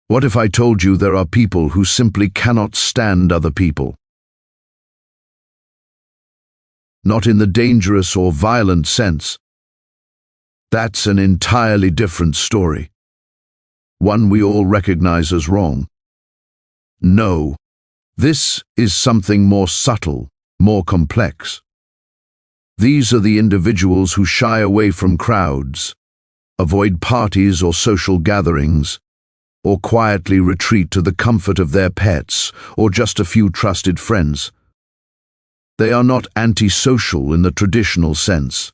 What if I told you there are people who simply cannot stand other people? Not in the dangerous or violent sense. That's an entirely different story. One we all recognize as wrong. No, this is something more subtle, more complex. These are the individuals who shy away from crowds, avoid parties or social gatherings, or quietly retreat to the comfort of their pets or just a few trusted friends. They are not antisocial in the traditional sense.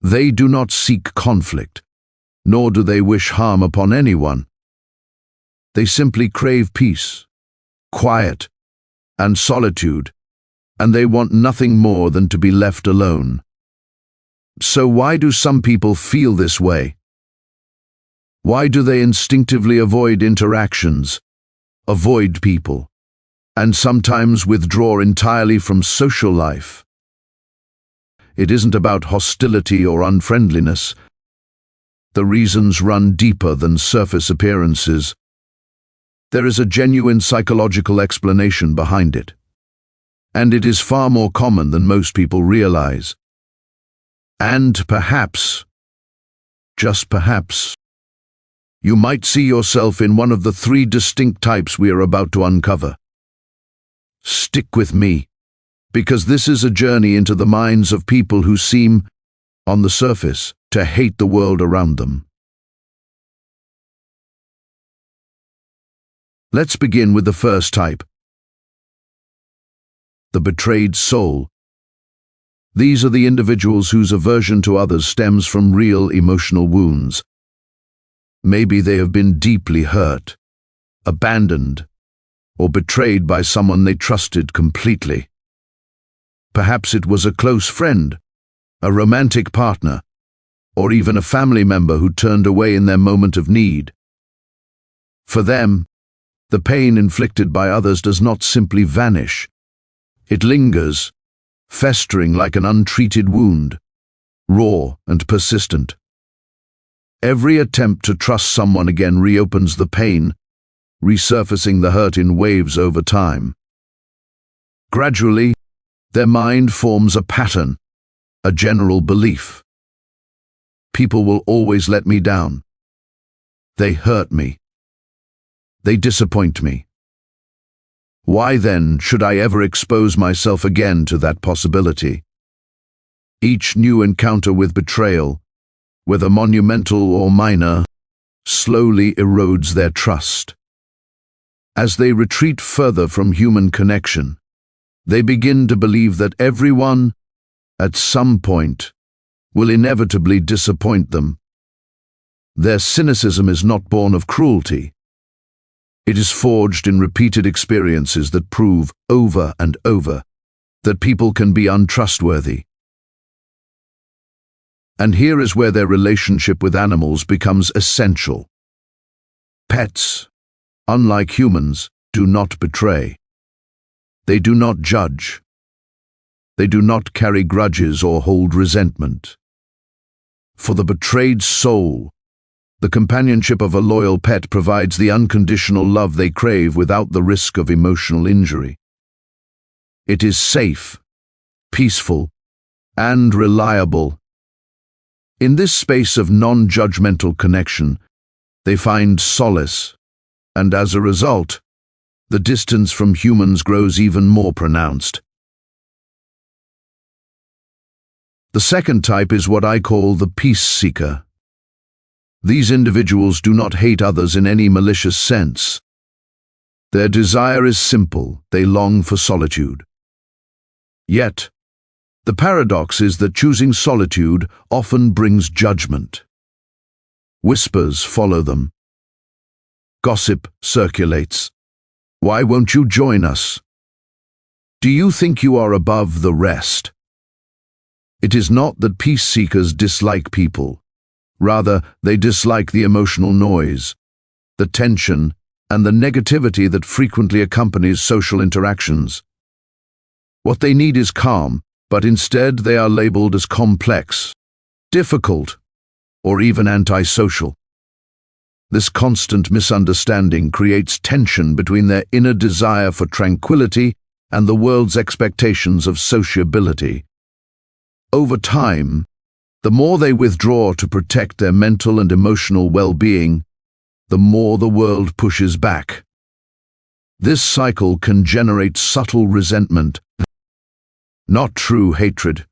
They do not seek conflict, nor do they wish harm upon anyone. They simply crave peace, quiet, and solitude, and they want nothing more than to be left alone. So why do some people feel this way? Why do they instinctively avoid interactions, avoid people, and sometimes withdraw entirely from social life? It isn't about hostility or unfriendliness. The reasons run deeper than surface appearances. There is a genuine psychological explanation behind it, and it is far more common than most people realize. And perhaps, just perhaps, you might see yourself in one of the three distinct types we are about to uncover. Stick with me, because this is a journey into the minds of people who seem, on the surface, to hate the world around them. Let's begin with the first type, the betrayed soul. These are the individuals whose aversion to others stems from real emotional wounds. Maybe they have been deeply hurt, abandoned, or betrayed by someone they trusted completely. Perhaps it was a close friend, a romantic partner, or even a family member who turned away in their moment of need. For them, the pain inflicted by others does not simply vanish. It lingers, festering like an untreated wound, raw and persistent. Every attempt to trust someone again reopens the pain, resurfacing the hurt in waves over time. Gradually, their mind forms a pattern, a general belief. People will always let me down. They hurt me. They disappoint me. Why then should I ever expose myself again to that possibility? Each new encounter with betrayal, whether monumental or minor, slowly erodes their trust. As they retreat further from human connection, they begin to believe that everyone, at some point, will inevitably disappoint them. Their cynicism is not born of cruelty. It is forged in repeated experiences that prove over and over that people can be untrustworthy. And here is where their relationship with animals becomes essential. Pets, unlike humans, do not betray. They do not judge. They do not carry grudges or hold resentment. For the betrayed soul, the companionship of a loyal pet provides the unconditional love they crave without the risk of emotional injury. It is safe, peaceful, and reliable. In this space of non-judgmental connection, they find solace, and as a result, the distance from humans grows even more pronounced. The second type is what I call the peace seeker. These individuals do not hate others in any malicious sense. Their desire is simple, they long for solitude. Yet, the paradox is that choosing solitude often brings judgment. Whispers follow them. Gossip circulates. Why won't you join us? Do you think you are above the rest? It is not that peace seekers dislike people. Rather, they dislike the emotional noise, the tension, and the negativity that frequently accompanies social interactions. What they need is calm, but instead they are labeled as complex, difficult, or even antisocial. This constant misunderstanding creates tension between their inner desire for tranquility and the world's expectations of sociability. Over time, the more they withdraw to protect their mental and emotional well-being, the more the world pushes back. This cycle can generate subtle resentment, not true hatred,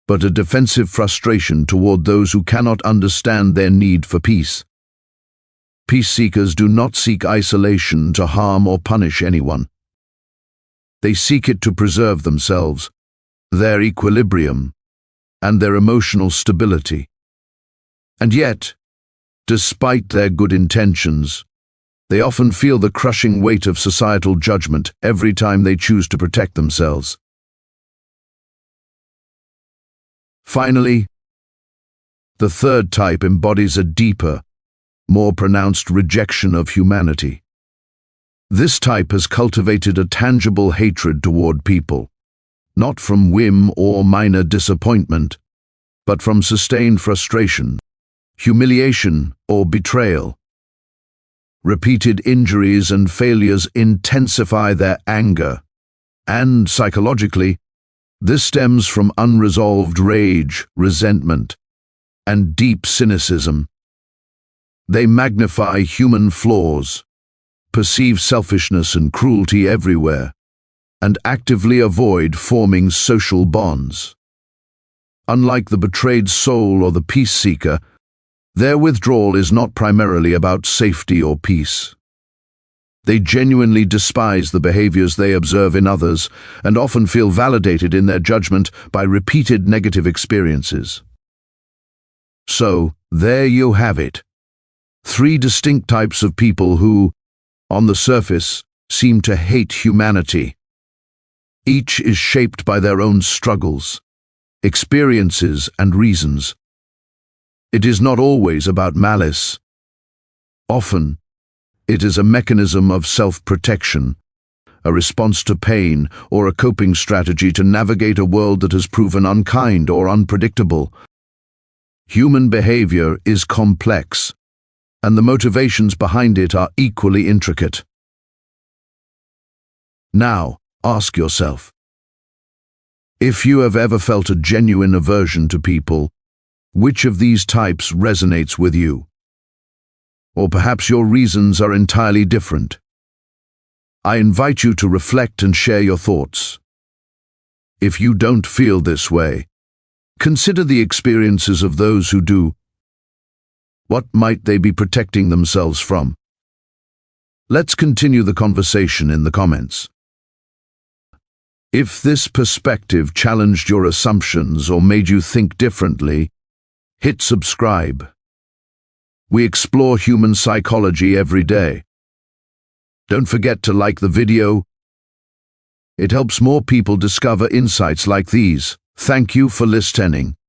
but a defensive frustration toward those who cannot understand their need for peace. Peace seekers do not seek isolation to harm or punish anyone. They seek it to preserve themselves, their equilibrium, and their emotional stability. And yet, despite their good intentions, they often feel the crushing weight of societal judgment every time they choose to protect themselves. Finally, the third type embodies a deeper, more pronounced rejection of humanity. This type has cultivated a tangible hatred toward people, not from whim or minor disappointment, but from sustained frustration, humiliation, or betrayal. Repeated injuries and failures intensify their anger, and psychologically, this stems from unresolved rage, resentment, and deep cynicism. They magnify human flaws, perceive selfishness and cruelty everywhere, and actively avoid forming social bonds. Unlike the betrayed soul or the peace seeker, their withdrawal is not primarily about safety or peace. They genuinely despise the behaviors they observe in others and often feel validated in their judgment by repeated negative experiences. So, there you have it. 3 distinct types of people who, on the surface, seem to hate humanity. Each is shaped by their own struggles, experiences, and reasons. It is not always about malice. Often, it is a mechanism of self-protection, a response to pain, or a coping strategy to navigate a world that has proven unkind or unpredictable. Human behavior is complex, and the motivations behind it are equally intricate. Now, ask yourself, if you have ever felt a genuine aversion to people, which of these types resonates with you? Or perhaps your reasons are entirely different. I invite you to reflect and share your thoughts. If you don't feel this way, consider the experiences of those who do. What might they be protecting themselves from? Let's continue the conversation in the comments. If this perspective challenged your assumptions or made you think differently, hit subscribe. We explore human psychology every day. Don't forget to like the video. It helps more people discover insights like these. Thank you for listening.